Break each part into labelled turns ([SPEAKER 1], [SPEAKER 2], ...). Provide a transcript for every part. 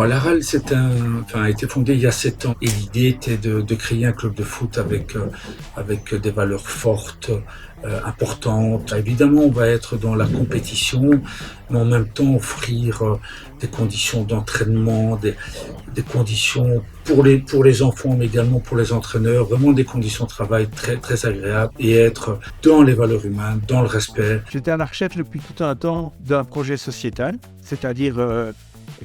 [SPEAKER 1] Laral, a été fondé il y a 7 ans et l'idée était de créer un club de foot avec des valeurs fortes, importantes. Évidemment, on va être dans la compétition, mais en même temps offrir des conditions d'entraînement, des conditions pour les enfants, mais également pour les entraîneurs, vraiment des conditions de travail très, très agréables et être dans les valeurs humaines, dans le respect.
[SPEAKER 2] J'étais à la recherche depuis tout un temps d'un projet sociétal, c'est-à-dire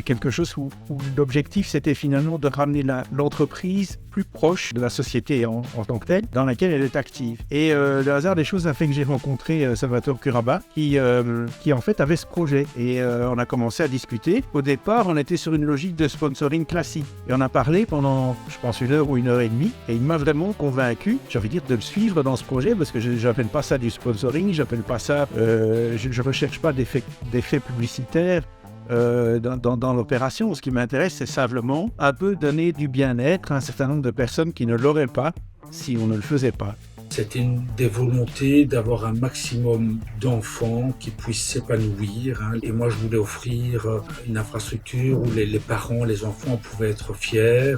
[SPEAKER 2] quelque chose où l'objectif c'était finalement de ramener l'entreprise plus proche de la société en tant que telle, dans laquelle elle est active. Et le hasard des choses a fait que j'ai rencontré Salvatore Curaba qui en fait avait ce projet. Et on a commencé à discuter. Au départ, on était sur une logique de sponsoring classique. Et on a parlé pendant, je pense, 1 heure ou 1h30. Et il m'a vraiment convaincu, j'ai envie de dire, de le suivre dans ce projet parce que je n'appelle pas ça du sponsoring, j'appelle pas ça, je ne recherche pas d'effets publicitaires. Dans l'opération, ce qui m'intéresse, c'est simplement un peu donner du bien-être à un certain nombre de personnes qui ne l'auraient pas si on ne le faisait pas.
[SPEAKER 1] C'était une des volontés d'avoir un maximum d'enfants qui puissent s'épanouir. Et moi, je voulais offrir une infrastructure où les parents, les enfants pouvaient être fiers.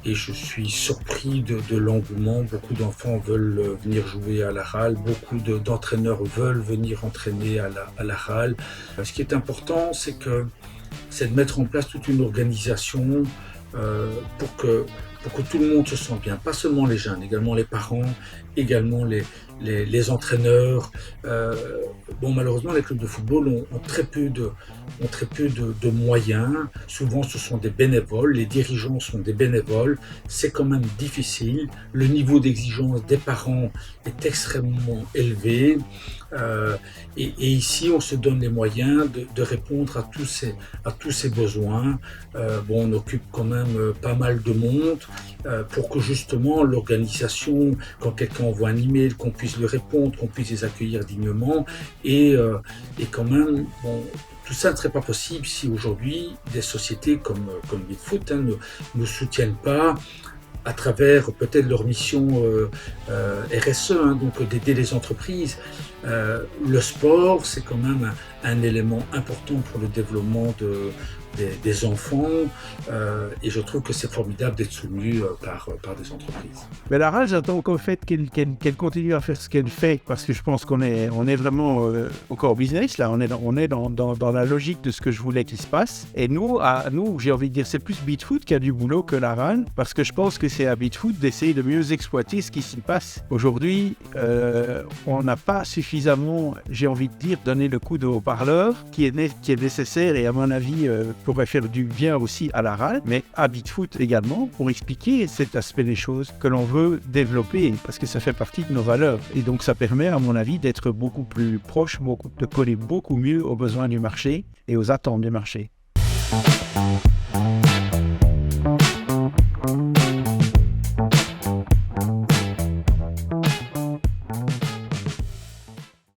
[SPEAKER 1] Et je suis surpris de l'engouement. Beaucoup d'enfants veulent venir jouer à Laral. Beaucoup d'entraîneurs veulent venir entraîner à Laral. Ce qui est important, c'est de mettre en place toute une organisation pour que tout le monde se sente bien. Pas seulement les jeunes, également les parents, également les entraîneurs. Malheureusement, les clubs de football ont très peu de moyens. Souvent, ce sont des bénévoles. Les dirigeants sont des bénévoles. C'est quand même difficile. Le niveau d'exigence des parents est extrêmement élevé. Et ici, on se donne les moyens de répondre à tous ces besoins. On occupe quand même pas mal de monde pour que justement l'organisation, quand quelqu'un envoie un email, qu'on puisse lui répondre, qu'on puisse les accueillir dignement. Et quand même, tout ça ne serait pas possible si aujourd'hui des sociétés comme BeatFoot ne soutiennent pas à travers peut-être leur mission RSE, donc d'aider les entreprises. Le sport, c'est quand même un élément important pour le développement des enfants et je trouve que c'est formidable d'être soutenu par des entreprises.
[SPEAKER 2] Mais Laral, j'attends qu'au fait qu'elle continue à faire ce qu'elle fait parce que je pense qu'on est vraiment au core business là, on est dans la logique de ce que je voulais qu'il se passe et nous j'ai envie de dire c'est plus BeatFoot qui a du boulot que Laral parce que je pense que c'est à BeatFoot d'essayer de mieux exploiter ce qui s'y passe. Aujourd'hui, on n'a pas suffisamment, j'ai envie de dire, donné le coup de haut-parleur qui est nécessaire et à mon avis pourrait faire du bien aussi à Laral, mais à BeatFoot également, pour expliquer cet aspect des choses que l'on veut développer, parce que ça fait partie de nos valeurs. Et donc ça permet, à mon avis, d'être beaucoup plus proche, de coller beaucoup mieux aux besoins du marché et aux attentes du marché.